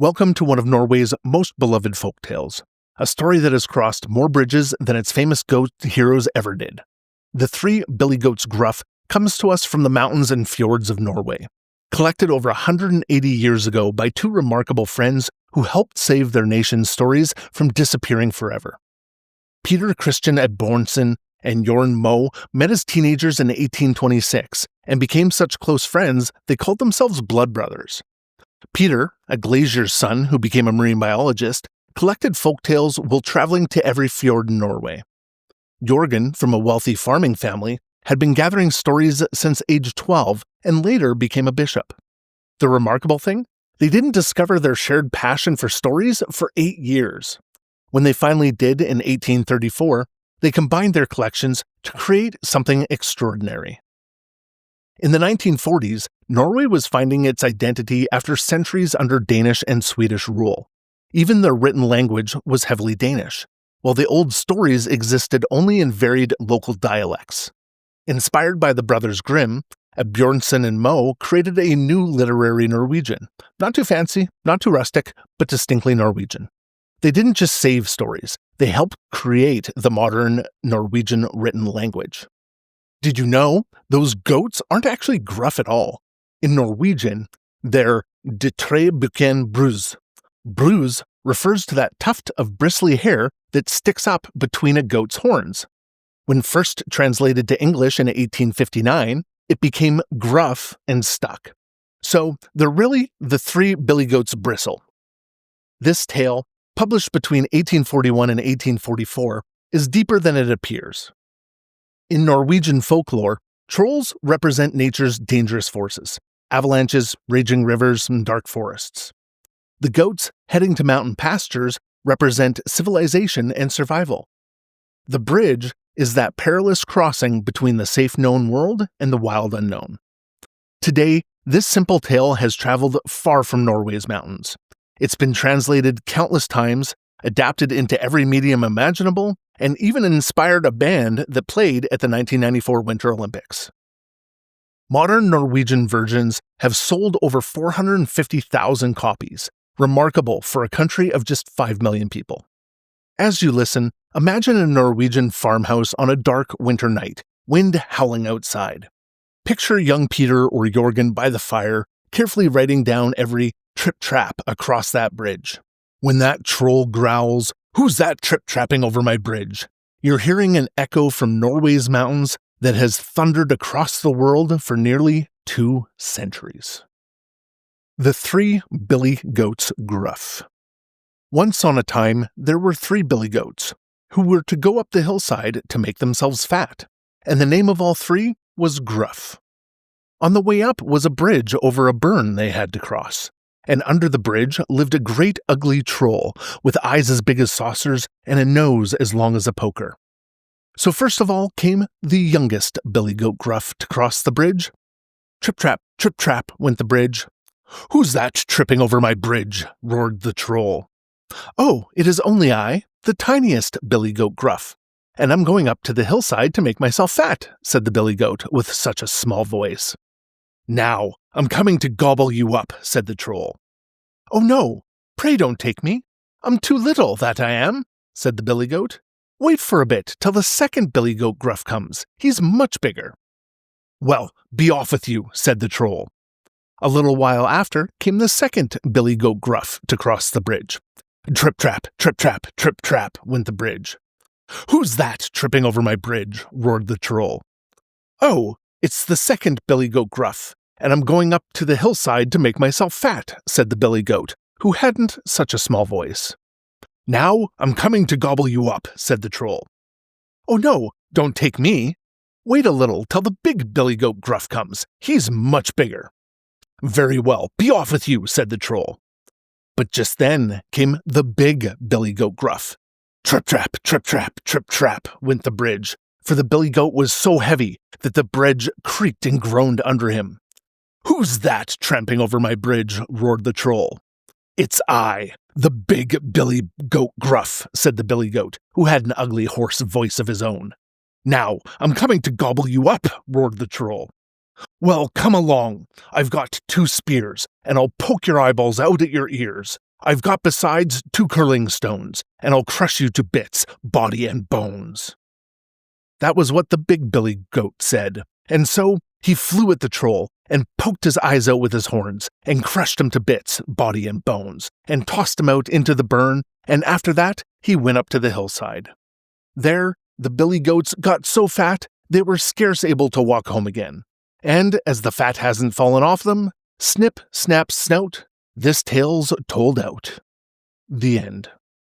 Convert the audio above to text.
Welcome to one of Norway's most beloved folktales, a story that has crossed more bridges than its famous goat heroes ever did. The Three Billy Goats Gruff comes to us from the mountains and fjords of Norway, collected over 180 years ago by two remarkable friends who helped save their nation's stories from disappearing forever. Christen Asbjørnsen and Jørgen met as teenagers in 1826 and became such close friends they called themselves blood brothers. Peter, a glazier's son who became a marine biologist, collected folktales while traveling to every fjord in Norway. Jørgen, from a wealthy farming family, had been gathering stories since age 12 and later became a bishop. The remarkable thing? They didn't discover their shared passion for stories for 8 years. When they finally did in 1834, they combined their collections to create something extraordinary. In the 1940s, Norway was finding its identity after centuries under Danish and Swedish rule. Even their written language was heavily Danish, while the old stories existed only in varied local dialects. Inspired by the brothers Grimm, Asbjørnsen and Mo created a new literary Norwegian. Not too fancy, not too rustic, but distinctly Norwegian. They didn't just save stories, they helped create the modern Norwegian written language. Did you know those goats aren't actually gruff at all? In Norwegian, they're de tre bukken bruz. Bruz refers to that tuft of bristly hair that sticks up between a goat's horns. When first translated to English in 1859, it became gruff and stuck. So they're really the three Billy Goats bristle. This tale, published between 1841 and 1844, is deeper than it appears. In Norwegian folklore, trolls represent nature's dangerous forces: avalanches, raging rivers, and dark forests. The goats heading to mountain pastures represent civilization and survival. The bridge is that perilous crossing between the safe known world and the wild unknown. Today, this simple tale has traveled far from Norway's mountains. It's been translated countless times, adapted into every medium imaginable, and even inspired a band that played at the 1994 Winter Olympics. Modern Norwegian versions have sold over 450,000 copies, remarkable for a country of just 5 million people. As you listen, imagine a Norwegian farmhouse on a dark winter night, wind howling outside. Picture young Peter or Jørgen by the fire, carefully writing down every trip-trap across that bridge. When that troll growls, "Who's that trip-trapping over my bridge?" you're hearing an echo from Norway's mountains that has thundered across the world for nearly 2 centuries. The Three Billy Goats Gruff. Once on a time, there were 3 Billy Goats, who were to go up the hillside to make themselves fat, and the name of all 3 was Gruff. On the way up was a bridge over a burn they had to cross, and under the bridge lived a great ugly troll with eyes as big as saucers and a nose as long as a poker. So first of all came the youngest Billy Goat Gruff to cross the bridge. Trip trap, went the bridge. "Who's that tripping over my bridge?" roared the troll. "Oh, it is only I, the tiniest Billy Goat Gruff, and I'm going up to the hillside to make myself fat," said the Billy Goat with such a small voice. "Now, I'm coming to gobble you up," said the troll. "Oh no, pray don't take me. I'm too little, that I am," said the Billy Goat. "Wait for a bit till the second Billy Goat Gruff comes. He's much bigger." "Well, be off with you," said the troll. A little while after came the second Billy Goat Gruff to cross the bridge. Trip trap, went the bridge. "Who's that tripping over my bridge?" roared the troll. "Oh, it's the second Billy Goat Gruff, and I'm going up to the hillside to make myself fat," said the Billy Goat, who hadn't such a small voice. "Now I'm coming to gobble you up," said the troll. "Oh no, don't take me. Wait a little till the big Billy Goat Gruff comes. He's much bigger." "Very well, be off with you," said the troll. But just then came the big Billy Goat Gruff. Trip trap, went the bridge, for the Billy Goat was so heavy that the bridge creaked and groaned under him. "Who's that tramping over my bridge?" roared the troll. "It's I, the big Billy Goat Gruff," said the Billy Goat, who had an ugly hoarse voice of his own. "Now I'm coming to gobble you up," roared the troll. "Well, come along. I've got 2 spears, and I'll poke your eyeballs out at your ears. I've got besides 2 curling stones, and I'll crush you to bits, body and bones." That was what the big billy goat said, and so he flew at the troll and poked his eyes out with his horns and crushed him to bits, body and bones, and tossed him out into the burn, and after that he went up to the hillside. There, the billy goats got so fat they were scarce able to walk home again, and as the fat hasn't fallen off them, snip, snap, snout, this tale's told out. The end.